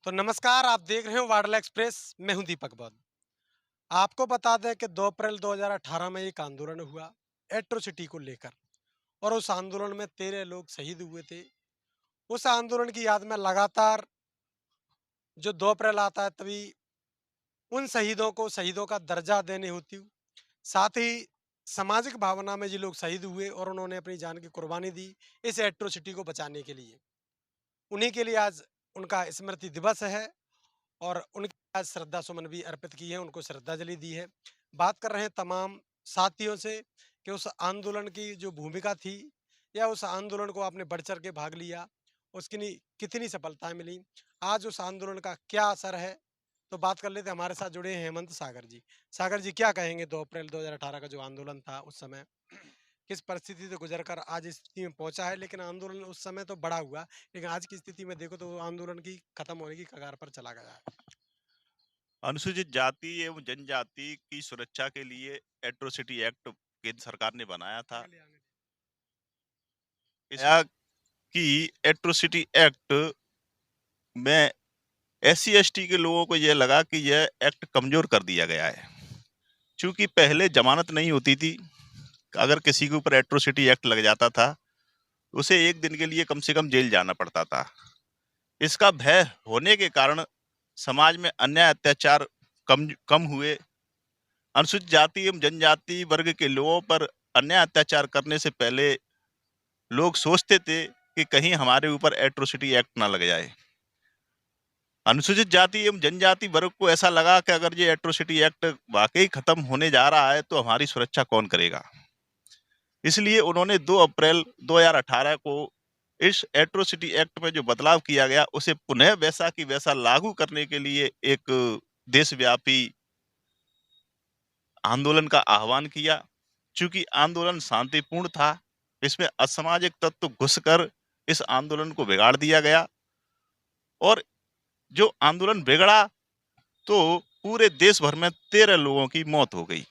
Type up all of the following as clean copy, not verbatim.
तो नमस्कार, आप देख रहे हो वाडला एक्सप्रेस। मैं हूं दीपक बौद्ध। आपको बता दें कि 2 अप्रैल 2018 में एक आंदोलन हुआ एट्रोसिटी को लेकर, और उस आंदोलन में 13 लोग शहीद हुए थे। उस आंदोलन की याद में लगातार जो 2 अप्रैल आता है, तभी उन शहीदों को शहीदों का दर्जा देने होती हूँ। साथ ही सामाजिक भावना में जो लोग शहीद हुए और उन्होंने अपनी जान की कुर्बानी दी इस एट्रोसिटी को बचाने के लिए, उन्हीं के लिए आज उनका स्मृति दिवस है। और उनके आज श्रद्धा सुमन भी अर्पित की है, उनको श्रद्धांजलि दी है। बात कर रहे हैं तमाम साथियों से कि उस आंदोलन की जो भूमिका थी या उस आंदोलन को आपने बढ़ चढ़ के भाग लिया, उसकी कितनी सफलताएं मिली, आज उस आंदोलन का क्या असर है। तो बात कर लेते हैं, हमारे साथ जुड़े हैं हेमंत सागर जी। सागर जी, क्या कहेंगे 2 अप्रैल 2018 का जो आंदोलन था उस समय किस परिस्थिति से गुजर कर आज इस स्थिति में पहुंचा है? लेकिन आंदोलन उस समय तो बड़ा हुआ, लेकिन आज की स्थिति में देखो तो वो आंदोलन की खत्म होने की कगार पर चला गया है। अनुसूचित जाति एवं जनजाति की सुरक्षा के लिए एट्रोसिटी एक्ट केंद्र सरकार ने बनाया था। या कि एट्रोसिटी एक्ट में एससी एसटी के लोगों को यह लगा कि यह एक्ट कमजोर कर दिया गया है, क्योंकि पहले जमानत नहीं होती थी। अगर किसी के ऊपर एट्रोसिटी एक्ट लग जाता था, उसे एक दिन के लिए कम से कम जेल जाना पड़ता था। इसका भय होने के कारण समाज में अन्याय अत्याचार कम कम हुए। अनुसूचित जाति एवं जनजाति वर्ग के लोगों पर अन्याय अत्याचार करने से पहले लोग सोचते थे कि कहीं हमारे ऊपर एट्रोसिटी एक्ट ना लग जाए। अनुसूचित जाति एवं जनजाति वर्ग को ऐसा लगा कि अगर ये एट्रोसिटी एक्ट वाकई खत्म होने जा रहा है तो हमारी सुरक्षा कौन करेगा। इसलिए उन्होंने 2 अप्रैल 2018 को इस एट्रोसिटी एक्ट में जो बदलाव किया गया उसे पुनः वैसा की वैसा लागू करने के लिए एक देशव्यापी आंदोलन का आह्वान किया। चूंकि आंदोलन शांतिपूर्ण था, इसमें असामाजिक तत्व घुसकर इस आंदोलन को बिगाड़ दिया गया, और जो आंदोलन बिगड़ा तो पूरे देश भर में 13 लोगों की मौत हो गई।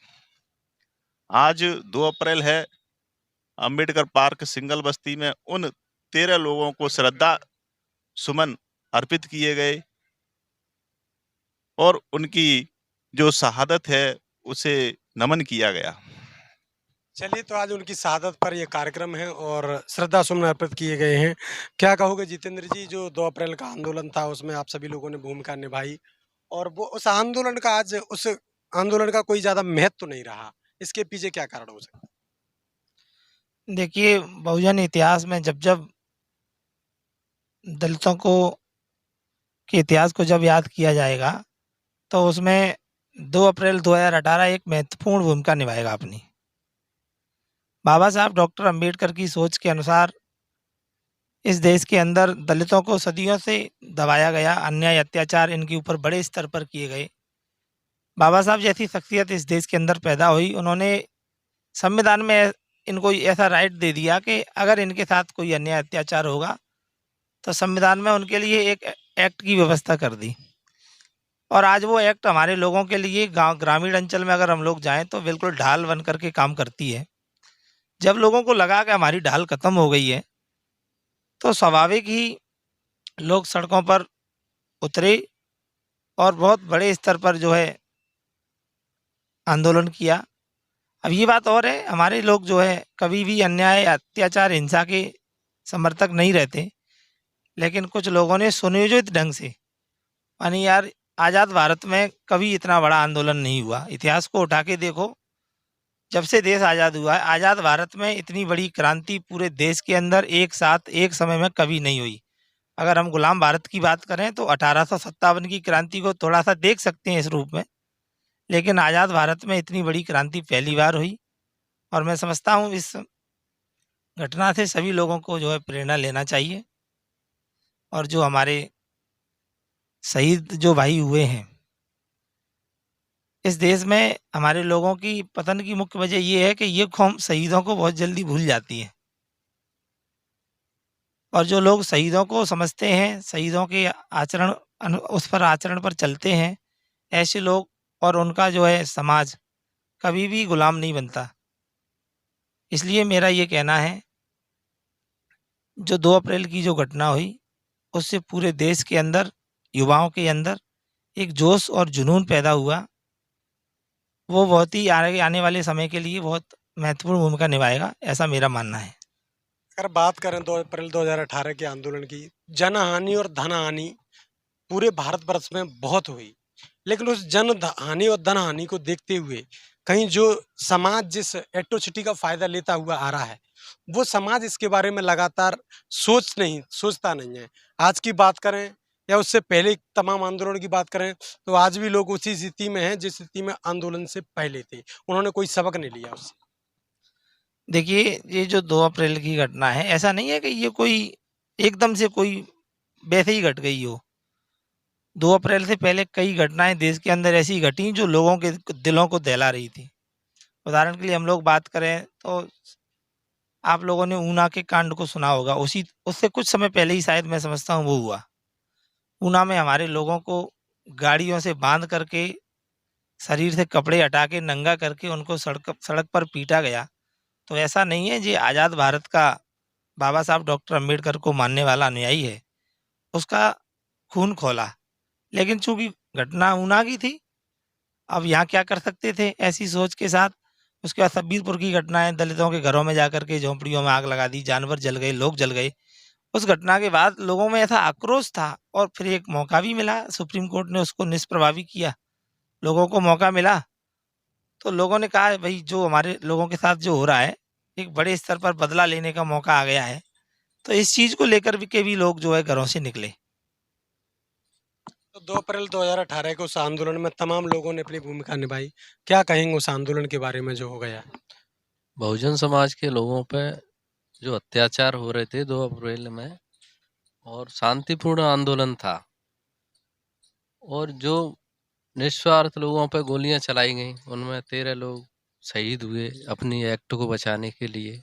आज 2 अप्रैल है। अंबेडकर पार्क सिंगल बस्ती में उन 13 लोगों को श्रद्धा सुमन अर्पित किए गए और उनकी जो शहादत है उसे नमन किया गया। चलिए, तो आज उनकी शहादत पर ये कार्यक्रम है और श्रद्धा सुमन अर्पित किए गए हैं। क्या कहोगे जितेंद्र जी, जो 2 अप्रैल का आंदोलन था उसमें आप सभी लोगों ने भूमिका निभाई, और वो उस आंदोलन का आज उस आंदोलन का कोई ज़्यादा महत्व तो नहीं रहा। इसके पीछे क्या कारण हो सकता देखिए, बहुजन इतिहास में जब-जब दलितों को के इतिहास को जब याद किया जाएगा, तो उसमें 2 अप्रैल 2018 एक महत्वपूर्ण भूमिका निभाएगा अपनी। बाबा साहब डॉक्टर अम्बेडकर की सोच के अनुसार इस देश के अंदर दलितों को सदियों से दबाया गया, अन्याय अत्याचार इनके ऊपर बड़े स्तर पर किए गए। बाबा साहब जैसी शख्सियत इस देश के अंदर पैदा हुई, उन्होंने संविधान में इनको ऐसा राइट दे दिया कि अगर इनके साथ कोई अन्याय अत्याचार होगा, तो संविधान में उनके लिए एक एक्ट की व्यवस्था कर दी। और आज वो एक्ट हमारे लोगों के लिए गाँव ग्रामीण अंचल में अगर हम लोग जाएँ तो बिल्कुल ढाल बन कर के काम करती है। जब लोगों को लगा कि हमारी ढाल खत्म हो गई है, तो स्वाभाविक ही लोग सड़कों पर उतरे और बहुत बड़े स्तर पर जो है आंदोलन किया। अब ये बात और है, हमारे लोग जो है कभी भी अन्याय, अत्याचार, हिंसा के समर्थक नहीं रहते, लेकिन कुछ लोगों ने सुनियोजित ढंग से, यानी यार, आज़ाद भारत में कभी इतना बड़ा आंदोलन नहीं हुआ। इतिहास को उठा के देखो, जब से देश आज़ाद हुआ है, आज़ाद भारत में इतनी बड़ी क्रांति पूरे देश के अंदर एक साथ एक समय में कभी नहीं हुई। अगर हम गुलाम भारत की बात करें तो 1857 की क्रांति को थोड़ा-सा देख सकते हैं इस रूप में, लेकिन आज़ाद भारत में इतनी बड़ी क्रांति पहली बार हुई। और मैं समझता हूँ इस घटना से सभी लोगों को जो है प्रेरणा लेना चाहिए, और जो हमारे शहीद जो भाई हुए हैं, इस देश में हमारे लोगों की पतन की मुख्य वजह ये है कि ये कौम शहीदों को बहुत जल्दी भूल जाती है। और जो लोग शहीदों को समझते हैं, शहीदों के आचरण उस पर आचरण पर चलते हैं, ऐसे लोग और उनका जो है समाज कभी भी गुलाम नहीं बनता। इसलिए मेरा ये कहना है, जो 2 अप्रैल की जो घटना हुई, उससे पूरे देश के अंदर युवाओं के अंदर एक जोश और जुनून पैदा हुआ, वो बहुत ही आगे आने वाले समय के लिए बहुत महत्वपूर्ण भूमिका निभाएगा, ऐसा मेरा मानना है। अगर बात करें 2 अप्रैल 2018 के आंदोलन की, जनहानि और धनहानि पूरे भारतवर्ष में बहुत हुई। लेकिन उस हानि और धन हानि को देखते हुए कहीं जो समाज जिस एट्रोसिटी का फायदा लेता हुआ आ रहा है, वो समाज इसके बारे में लगातार सोचता नहीं है। आज की बात करें या उससे पहले तमाम आंदोलन की बात करें, तो आज भी लोग उसी स्थिति में हैं जिस स्थिति में आंदोलन से पहले थे। उन्होंने कोई सबक नहीं लिया उससे। देखिए, ये जो 2 अप्रैल की घटना है, ऐसा नहीं है कि ये कोई एकदम से कोई वैसे ही घट गई हो। 2 अप्रैल से पहले कई घटनाएँ देश के अंदर ऐसी घटी जो लोगों के दिलों को दहला रही थी। उदाहरण के लिए हम लोग बात करें तो आप लोगों ने ऊना के कांड को सुना होगा। उसी उससे कुछ समय पहले ही शायद मैं समझता हूँ वो हुआ। ऊना में हमारे लोगों को गाड़ियों से बाँध करके, शरीर से कपड़े हटा के, नंगा करके उनको सड़क पर पीटा गया। तो ऐसा नहीं है ये आज़ाद भारत का बाबा साहब डॉक्टर अम्बेडकर को मानने वाला अनुयायी है, उसका खून खौला। लेकिन चूँकि घटना ऊना की थी, अब यहाँ क्या कर सकते थे ऐसी सोच के साथ। उसके बाद सब्बीरपुर की घटनाएँ, दलितों के घरों में जाकर के झोंपड़ियों में आग लगा दी, जानवर जल गए, लोग जल गए। उस घटना के बाद लोगों में ऐसा आक्रोश था और फिर एक मौका भी मिला, सुप्रीम कोर्ट ने उसको निष्प्रभावी किया। लोगों को मौका मिला, तो लोगों ने कहा भई जो हमारे लोगों के साथ जो हो रहा है, एक बड़े स्तर पर बदला लेने का मौका आ गया है। तो इस चीज़ को लेकर भी लोग जो है घरों से निकले। तो 2 अप्रैल 2018 के उस आंदोलन में तमाम लोगों ने अपनी भूमिका निभाई। क्या कहेंगे उस आंदोलन के बारे में जो हो गया? बहुजन समाज के लोगों पे जो अत्याचार हो रहे थे 2 अप्रैल में, और शांतिपूर्ण आंदोलन था, और जो निस्वार्थ लोगों पे गोलियां चलाई गईं, उनमें 13 लोग शहीद हुए अपनी एक्ट को बचाने के लिए।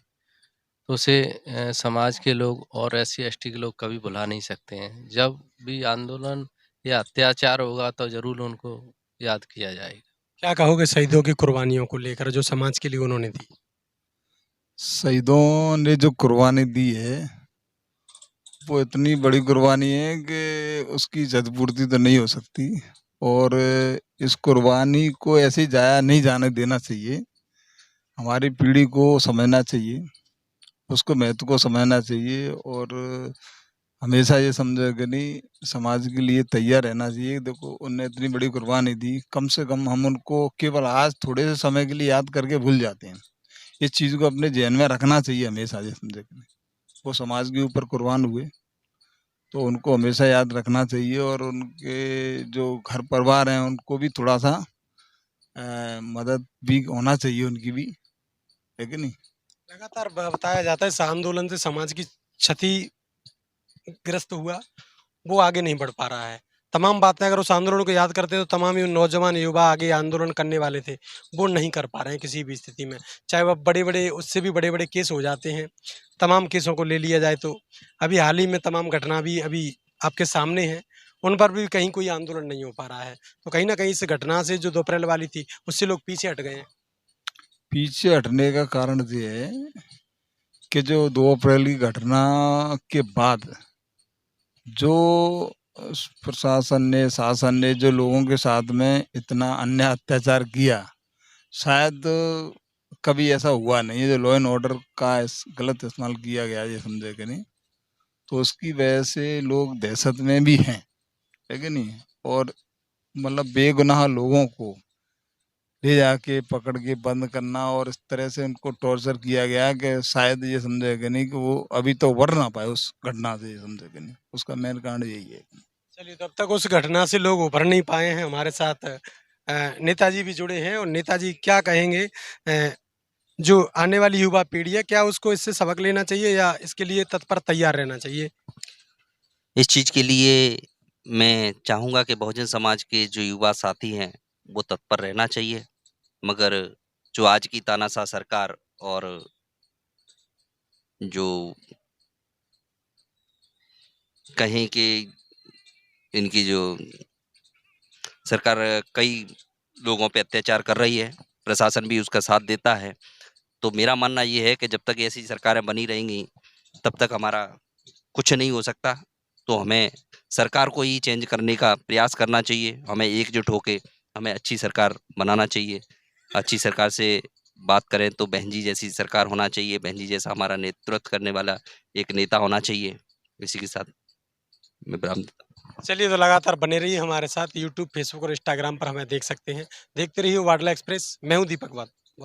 तो उसे समाज के लोग और SC ST के लोग कभी भुला नहीं सकते हैं। जब भी आंदोलन या अत्याचार होगा तो जरूर उनको याद किया जाएगा। क्या कहोगे शहीदों की कुर्बानियों को लेकर जो समाज के लिए उन्होंने दी? शहीदों ने जो कुर्बानी दी है, वो इतनी बड़ी कुर्बानी है कि उसकी क्षतिपूर्ति तो नहीं हो सकती, और इस कुर्बानी को ऐसे ही जाया नहीं जाने देना चाहिए। हमारी पीढ़ी को समझना चाहिए, उसको महत्व को समझना चाहिए, और हमेशा ये समझे कि नहीं, समाज के लिए तैयार रहना चाहिए। देखो, उनने इतनी बड़ी कुर्बानी दी, कम से कम हम उनको केवल आज थोड़े से समय के लिए याद करके भूल जाते हैं। इस चीज़ को अपने ज़हन में रखना चाहिए हमेशा, ये समझे कि नहीं, वो समाज के ऊपर कुर्बान हुए, तो उनको हमेशा याद रखना चाहिए। और उनके जो घर परिवार हैं उनको भी थोड़ा सा मदद भी होना चाहिए उनकी भी, है कि नहीं? लगातार बताया जाता है इस आंदोलन से समाज की क्षतिग्रस्त हुआ, वो आगे नहीं बढ़ पा रहा है। तमाम बातें अगर उस आंदोलन को याद करते हैं तो तमाम नौजवान युवा आगे आंदोलन करने वाले थे, वो नहीं कर पा रहे हैं किसी भी स्थिति में। चाहे वह बड़े-बड़े, उससे भी बड़े-बड़े केस हो जाते हैं। तमाम केसों को ले लिया जाए तो अभी हाल ही में तमाम घटना भी अभी आपके सामने है, उन पर भी कहीं कोई आंदोलन नहीं हो पा रहा है। तो कहीं न कहीं इस घटना से जो 2 अप्रैल वाली थी, उससे लोग पीछे हट गए हैं। पीछे हटने का कारण ये है कि जो 2 अप्रैल की घटना के बाद जो प्रशासन ने, शासन ने जो लोगों के साथ में इतना अन्याय अत्याचार किया, शायद कभी ऐसा हुआ नहीं है। जो लॉ एंड ऑर्डर का गलत इस्तेमाल किया गया, ये समझे कि नहीं, तो उसकी वजह से लोग दहशत में भी हैं, है कि नहीं? और मतलब बेगुनाह लोगों को ले जाके पकड़ के बंद करना और इस तरह से उनको टॉर्चर किया गया कि शायद ये समझे कि नहीं कि वो अभी तो उबर ना पाए उस घटना से, ये समझे कि नहीं। उसका मेन कारण यही है। चलिए, तब तक उस घटना से लोग उभर नहीं पाए हैं। हमारे साथ नेताजी भी जुड़े हैं, और नेताजी क्या कहेंगे जो आने वाली युवा पीढ़ी है, क्या उसको इससे सबक लेना चाहिए या इसके लिए तत्पर तैयार रहना चाहिए? इस चीज़ के लिए मैं चाहूँगा कि बहुजन समाज के जो युवा साथी हैं, वो तत्पर रहना चाहिए। मगर जो आज की तानाशाह सरकार और जो कहें कि इनकी जो सरकार कई लोगों पे अत्याचार कर रही है, प्रशासन भी उसका साथ देता है। तो मेरा मानना ये है कि जब तक ऐसी सरकारें बनी रहेंगी, तब तक हमारा कुछ नहीं हो सकता। तो हमें सरकार को ही चेंज करने का प्रयास करना चाहिए। हमें एकजुट होके हमें अच्छी सरकार बनाना चाहिए। अच्छी सरकार से बात करें तो बहन जी जैसी सरकार होना चाहिए, बहन जी जैसा हमारा नेतृत्व करने वाला एक नेता होना चाहिए। इसी के साथ मैं विराम देता हूं। चलिए, तो लगातार बने रहिए हमारे साथ। यूट्यूब, फेसबुक और इंस्टाग्राम पर हमें देख सकते हैं। देखते रहिए वाडला एक्सप्रेस। मैं हूं दीपक वाद।